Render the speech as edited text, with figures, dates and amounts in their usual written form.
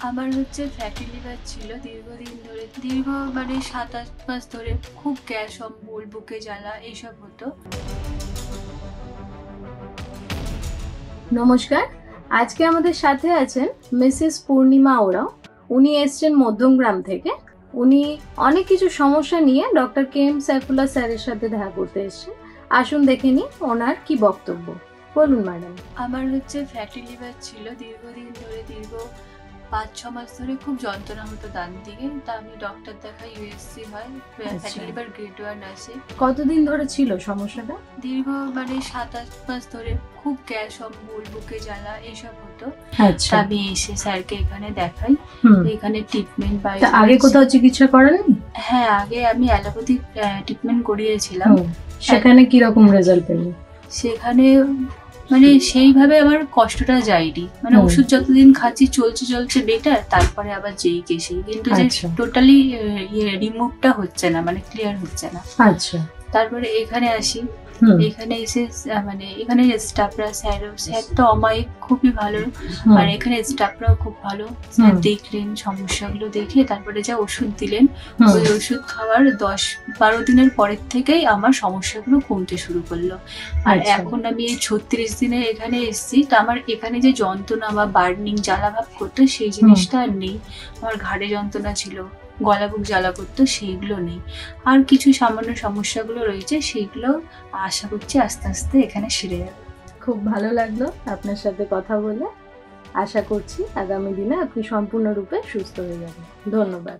আমার হচ্ছে fatty liver ছিল দীর্ঘদিন ধরে, মানে 7-8 মাস ধরে খুব গ্যাস, অম্বল, বুকে জ্বালা এইসব হতো। নমস্কার, আজকে আমাদের সাথে আছেন মিসেস পূর্ণিমা ওরাও। উনি এসছেন মধ্যমগ্রাম থেকে। উনি অনেক কিছু সমস্যা নিয়ে ডক্টর কে এম সাইফুল্লাহ স্যারের সাথে দেখা করতে এসছেন। আসুন দেখে নিই ওনার কি বক্তব্য। বলুন ম্যাডাম। আমার হচ্ছে ফ্যাটি লিভার ছিল দীর্ঘদিন ধরে, 5-6 মাস ধরে খুব যন্ত্রণা হতো ডান দিকে। তা আমি ডক্টর দেখাই, ইউএসসি হয়, ফ্যাটি লিভার গ্রেড 1 আছে। কতদিন ধরে ছিল সমস্যাটা? মানে 7-8 মাস ধরে খুব গ্যাস, অম্বল, বুকে জ্বালা এইসব হতো। আচ্ছা। আমি এসে স্যারকে এখানে দেখাই, এখানে ট্রিটমেন্ট পাই। আগে কোথাও চিকিৎসা করেননি? হ্যাঁ, আগে আমি অ্যালোপ্যাথিক ট্রিটমেন্ট করিয়েছিলাম। সেখানে কি রকম রেজাল্ট পেলেন? সেখানে মানে সেইভাবে আমার কষ্টটা যায়নি, মানে ওষুধ যতদিন খাচ্ছি চলছে বেটার, তারপরে আবার যেই কে সেই, কিন্তু যে টোটালি রিমুভটা হচ্ছে না, মানে ক্লিয়ার হচ্ছে না। আচ্ছা। তারপরে এখানে আসি, এখানে এসে মানে এখানে স্টাফরা, স্যার তো অমায়িক, খুবই ভালো। আর এখানে স্টাফরাও খুব ভালো। স্যার দেখলেন সমস্যাগুলো, দেখে তারপরে যা ওষুধ দিলেন, ওই ওষুধ খাওয়ার 10-12 দিনের পরের থেকেই আমার সমস্যাগুলো কমতে শুরু করলো। আর এখন আমি এই 36 দিনে এখানে এসেছি, তা আমার এখানে যে যন্ত্রণা বা বার্নিং জ্বালা ভাব করতো সেই জিনিসটা আর নেই। আমার ঘাড়ে যন্ত্রণা ছিল, গলা বুক জ্বালা করতো, সেইগুলো নেই। আর কিছু সামান্য সমস্যাগুলো রয়েছে, সেইগুলো আশা করছি আস্তে আস্তে এখানে সেরে যাবে। খুব ভালো লাগলো আপনার সাথে কথা বলে। আশা করছি আগামী দিনে আপনি সম্পূর্ণরূপে সুস্থ হয়ে যাবেন। ধন্যবাদ।